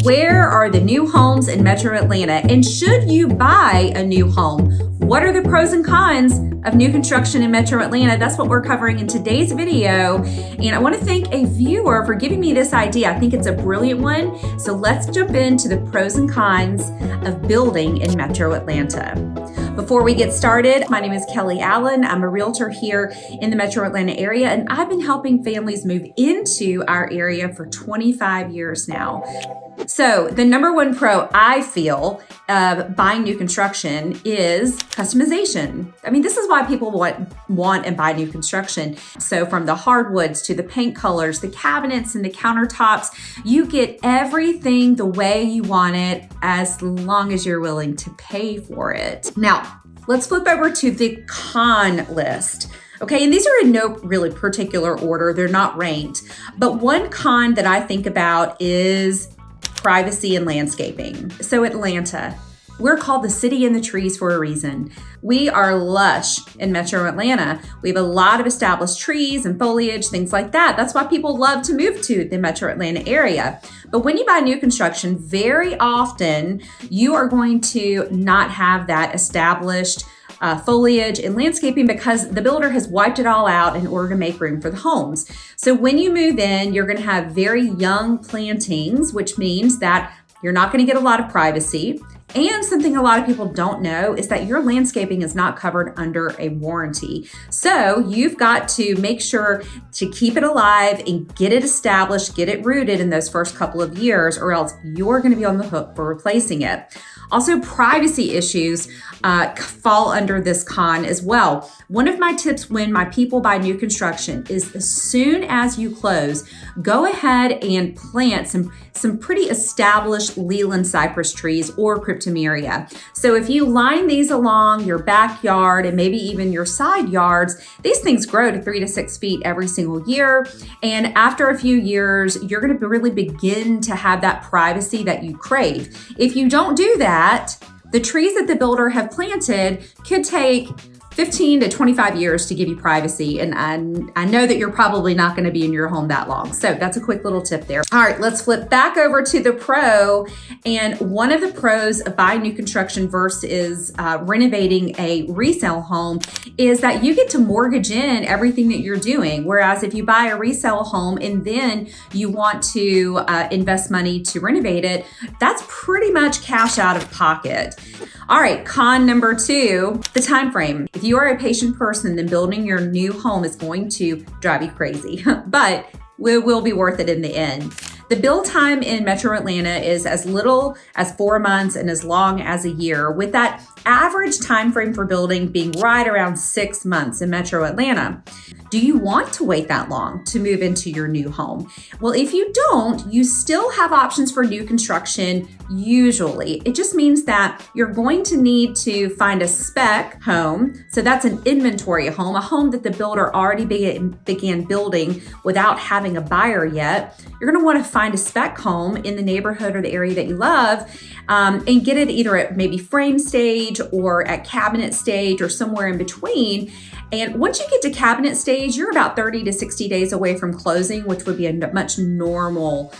Where are the new homes in Metro Atlanta? And should you buy a new home? What are the pros and cons of new construction in Metro Atlanta? That's what we're covering in today's video. And I want to thank a viewer for giving me this idea. I think it's a brilliant one. So let's jump into the pros and cons of building in Metro Atlanta. Before we get started, my name is Kelly Allen. I'm a realtor here in the Metro Atlanta area, and I've been helping families move into our area for 25 years now. So the number one pro I feel of buying new construction is customization. I mean, this is why people want and buy new construction. So from the hardwoods to the paint colors, the cabinets and the countertops, you get everything the way you want it as long as you're willing to pay for it. Now, let's flip over to the con list. Okay, and these are in no really particular order. They're not ranked. But one con that I think about is privacy and landscaping. So Atlanta, we're called the city in the trees for a reason. We are lush in Metro Atlanta. We have a lot of established trees and foliage, things like that. That's why people love to move to the Metro Atlanta area. But when you buy new construction, very often you are going to not have that established foliage and landscaping because the builder has wiped it all out in order to make room for the homes. So when you move in, you're going to have very young plantings, which means that you're not going to get a lot of privacy. And something a lot of people don't know is that your landscaping is not covered under a warranty. So you've got to make sure to keep it alive and get it established, get it rooted in those first couple of years, or else you're going to be on the hook for replacing it. Also, privacy issues fall under this con as well. One of my tips when my people buy new construction is as soon as you close, go ahead and plant some pretty established Leland cypress trees or cryptomeria. So if you line these along your backyard and maybe even your side yards, these things grow to 3 to 6 feet every single year. And after a few years, you're going to really begin to have that privacy that you crave. If you don't do that, the trees that the builder have planted could take 15 to 25 years to give you privacy. And I know that you're probably not going to be in your home that long. So that's a quick little tip there. All right, let's flip back over to the pro. And one of the pros of buying new construction versus renovating a resale home is that you get to mortgage in everything that you're doing. Whereas if you buy a resale home and then you want to invest money to renovate it, that's pretty much cash out of pocket. All right, con number 2, the time frame. If you are a patient person, then building your new home is going to drive you crazy, but it will be worth it in the end. The build time in Metro Atlanta is as little as 4 months and as long as a year, with that average time frame for building being right around 6 months in Metro Atlanta. Do you want to wait that long to move into your new home? Well, if you don't, you still have options for new construction usually. It just means that you're going to need to find a spec home. So that's an inventory home, a home that the builder already began building without having a buyer yet. You're going to want to find a spec home in the neighborhood or the area that you love and get it either at maybe frame stage or at cabinet stage or somewhere in between. And once you get to cabinet stage, you're about 30 to 60 days away from closing, which would be a much more normal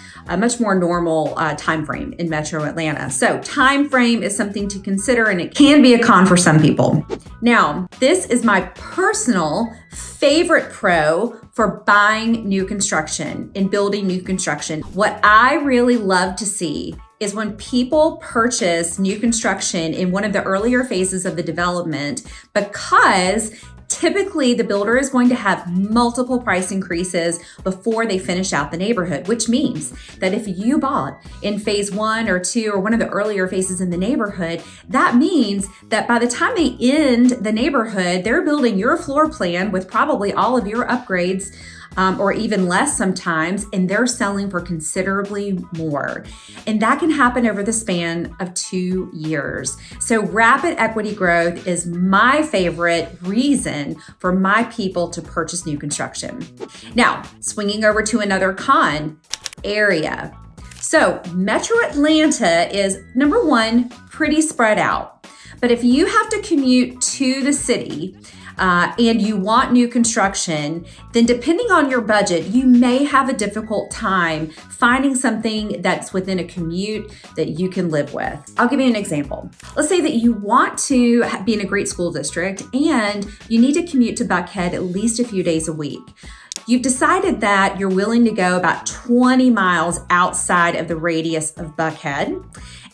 time frame in Metro Atlanta. So time frame is something to consider, and it can be a con for some people. Now, this is my personal favorite pro for buying new construction and building new construction. What I really love to see is when people purchase new construction in one of the earlier phases of the development, because typically the builder is going to have multiple price increases before they finish out the neighborhood, which means that if you bought in phase 1 or 2 or one of the earlier phases in the neighborhood, that means that by the time they end the neighborhood, they're building your floor plan with probably all of your upgrades or even less sometimes, and they're selling for considerably more. And that can happen over the span of 2 years. So rapid equity growth is my favorite reason for my people to purchase new construction. Now, swinging over to another con, area. So Metro Atlanta is, number one, pretty spread out. But if you have to commute to the city, and you want new construction, then depending on your budget, you may have a difficult time finding something that's within a commute that you can live with. I'll give you an example. Let's say that you want to be in a great school district and you need to commute to Buckhead at least a few days a week. You've decided that you're willing to go about 20 miles outside of the radius of Buckhead.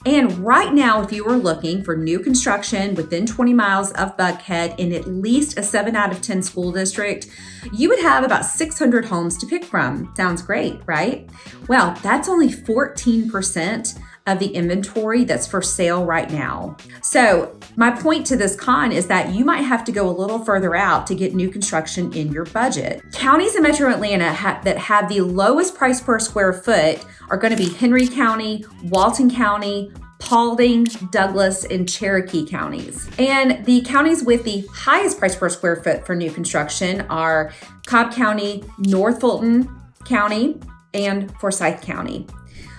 And right now, if you were looking for new construction within 20 miles of Buckhead in at least a 7 out of 10 school district, you would have about 600 homes to pick from. Sounds great, right? Well, that's only 14% of the inventory that's for sale right now. So my point to this con is that you might have to go a little further out to get new construction in your budget. Counties in Metro Atlanta that have the lowest price per square foot are going to be Henry County, Walton County, Paulding, Douglas, and Cherokee counties. And the counties with the highest price per square foot for new construction are Cobb County, North Fulton County, and Forsyth County.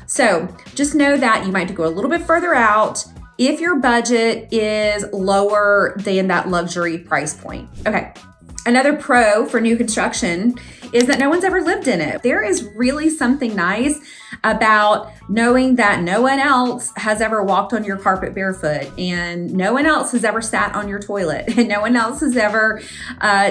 So just know that you might have to go a little bit further out if your budget is lower than that luxury price point. Okay. Another pro for new construction is that no one's ever lived in it. There is really something nice about knowing that no one else has ever walked on your carpet barefoot, and no one else has ever sat on your toilet, and no one else has ever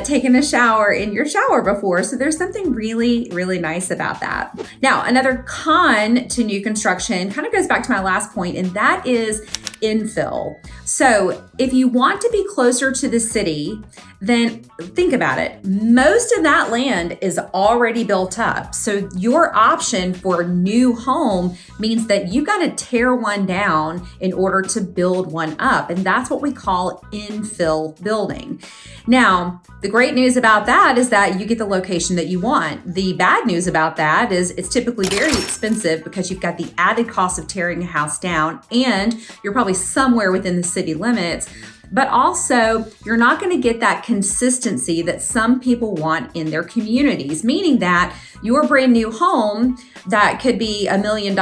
taken a shower in your shower before. So there's something really, really nice about that. Now, another con to new construction kind of goes back to my last point, and that is infill. So if you want to be closer to the city, then think about it. Most of that land is already built up. So your option for a new home means that you got to tear one down in order to build one up. And that's what we call infill building. Now, the great news about that is that you get the location that you want. The bad news about that is it's typically very expensive because you've got the added cost of tearing a house down, and you're probably somewhere within the city limits. But also, you're not going to get that consistency that some people want in their communities, meaning that your brand new home that could be $1 million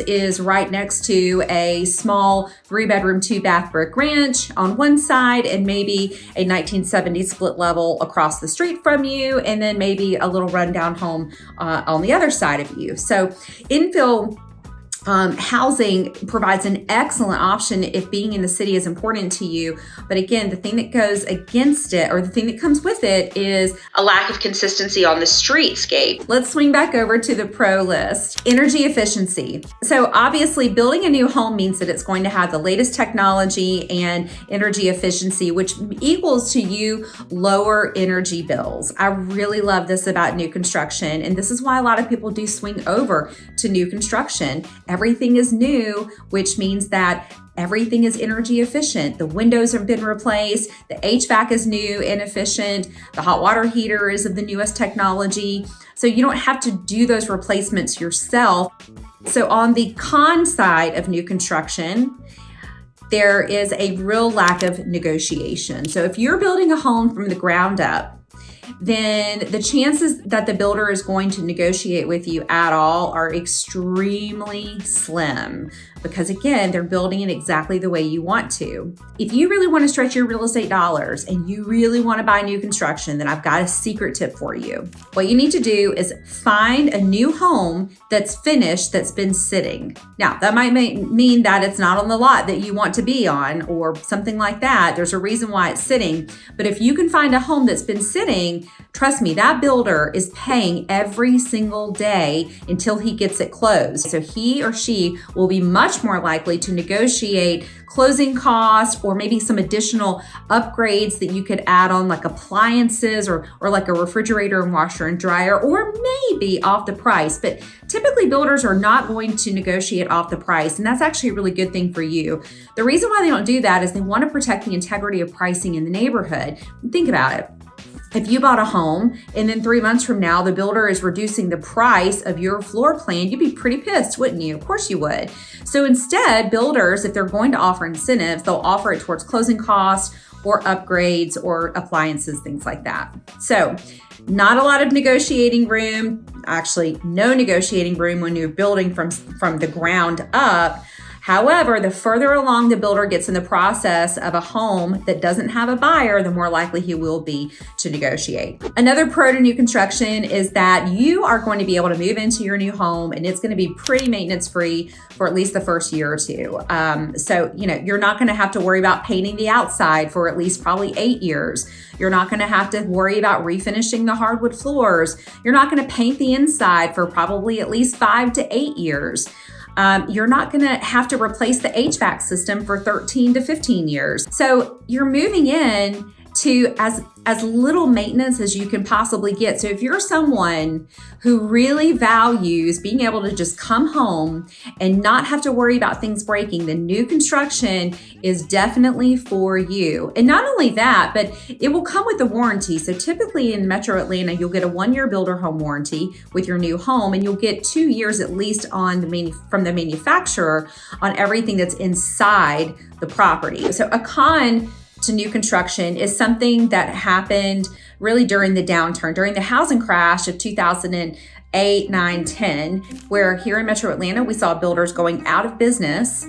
is right next to a small 3-bedroom, 2-bath brick ranch on one side, and maybe a 1970s split level across the street from you, and then maybe a little rundown home on the other side of you. So infill housing provides an excellent option if being in the city is important to you. But again, the thing that goes against it, or the thing that comes with it, is a lack of consistency on the streetscape. Let's swing back over to the pro list. Energy efficiency. So obviously building a new home means that it's going to have the latest technology and energy efficiency, which equals to you lower energy bills. I really love this about new construction, and this is why a lot of people do swing over to new construction. Everything is new, which means that everything is energy efficient. The windows have been replaced. The HVAC is new and efficient. The hot water heater is of the newest technology. So you don't have to do those replacements yourself. So on the con side of new construction, there is a real lack of negotiation. So if you're building a home from the ground up, then the chances that the builder is going to negotiate with you at all are extremely slim, because again, they're building it exactly the way you want to. If you really want to stretch your real estate dollars and you really want to buy new construction, then I've got a secret tip for you. What you need to do is find a new home that's finished, that's been sitting. Now, that might mean that it's not on the lot that you want to be on or something like that. There's a reason why it's sitting. But if you can find a home that's been sitting, trust me, that builder is paying every single day until he gets it closed. So he or she will be much more likely to negotiate closing costs, or maybe some additional upgrades that you could add on, like appliances or like a refrigerator and washer and dryer, or maybe off the price. But typically builders are not going to negotiate off the price, and that's actually a really good thing for you. The reason why they don't do that is they want to protect the integrity of pricing in the neighborhood. Think about it. If you bought a home and then 3 months from now, the builder is reducing the price of your floor plan, you'd be pretty pissed, wouldn't you? Of course you would. So instead, builders, if they're going to offer incentives, they'll offer it towards closing costs or upgrades or appliances, things like that. So not a lot of negotiating room, actually no negotiating room when you're building from the ground up. However, the further along the builder gets in the process of a home that doesn't have a buyer, the more likely he will be to negotiate. Another pro to new construction is that you are going to be able to move into your new home and it's going to be pretty maintenance free for at least the first year or two. So, you're not going to have to worry about painting the outside for at least probably 8 years. You're not going to have to worry about refinishing the hardwood floors. You're not going to paint the inside for probably at least 5 to 8 years. You're not going to have to replace the HVAC system for 13 to 15 years. So you're moving in to as little maintenance as you can possibly get. So if you're someone who really values being able to just come home and not have to worry about things breaking, the new construction is definitely for you. And not only that, but it will come with a warranty. So typically in Metro Atlanta, you'll get a 1-year builder home warranty with your new home, and you'll get 2 years at least on from the manufacturer on everything that's inside the property. So a con to new construction is something that happened really during the downturn, during the housing crash of 2008, 9, 10, where here in Metro Atlanta, we saw builders going out of business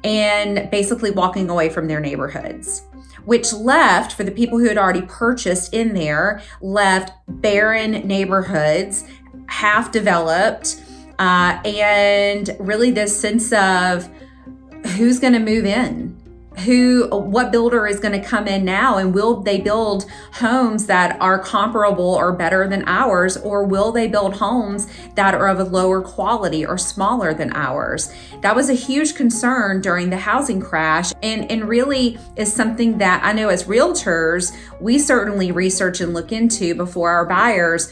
and basically walking away from their neighborhoods, which left, for the people who had already purchased in there, left barren neighborhoods, half developed, and really this sense of who's going to move in. What builder is going to come in now, and will they build homes that are comparable or better than ours, or will they build homes that are of a lower quality or smaller than ours? That was a huge concern during the housing crash, and really is something that I know as realtors, we certainly research and look into before our buyers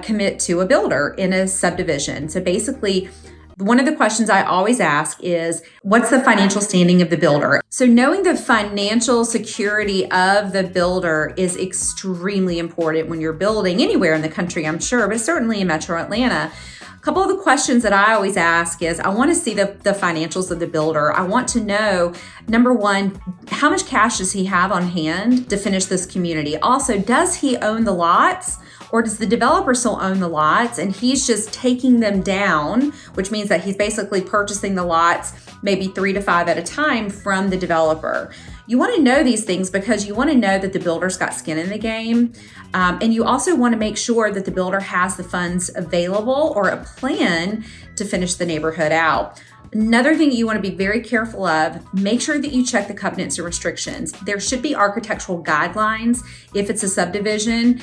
commit to a builder in a subdivision. So basically, one of the questions I always ask is, what's the financial standing of the builder? So knowing the financial security of the builder is extremely important when you're building anywhere in the country, I'm sure, but certainly in Metro Atlanta. A couple of the questions that I always ask is, I want to see the financials of the builder. I want to know, number one, how much cash does he have on hand to finish this community? Also, does he own the lots? Or does the developer still own the lots and he's just taking them down, which means that he's basically purchasing the lots maybe 3 to 5 at a time from the developer? You want to know these things because you want to know that the builder's got skin in the game. And you also want to make sure that the builder has the funds available or a plan to finish the neighborhood out. Another thing you want to be very careful of, make sure that you check the covenants and restrictions. There should be architectural guidelines if it's a subdivision,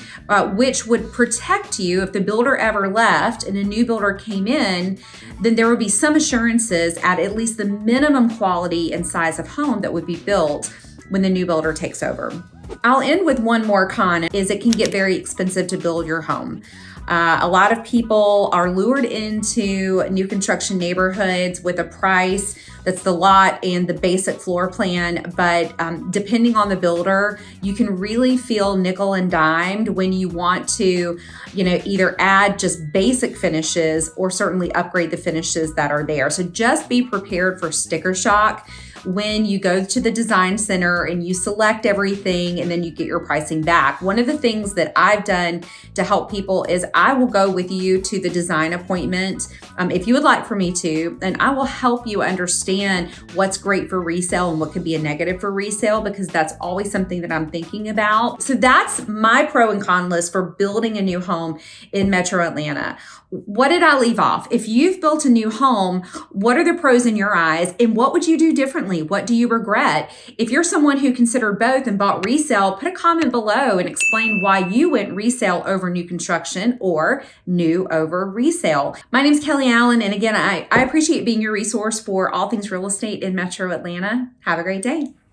which would protect you if the builder ever left and a new builder came in. Then there would be some assurances at least the minimum quality and size of home that would be built when the new builder takes over. I'll end with one more con, is it can get very expensive to build your home. A lot of people are lured into new construction neighborhoods with a price that's the lot and the basic floor plan, but depending on the builder, you can really feel nickel and dimed when you want to, either add just basic finishes or certainly upgrade the finishes that are there. So just be prepared for sticker shock when you go to the design center and you select everything and then you get your pricing back. One of the things that I've done to help people is I will go with you to the design appointment if you would like for me to, and I will help you understand what's great for resale and what could be a negative for resale, because that's always something that I'm thinking about. So that's my pro and con list for building a new home in Metro Atlanta. What did I leave off? If you've built a new home, what are the pros in your eyes and what would you do differently? What do you regret? If you're someone who considered both and bought resale, put a comment below and explain why you went resale over new construction or new over resale. My name's Kelly Allen, and again, I appreciate being your resource for all things real estate in Metro Atlanta. Have a great day.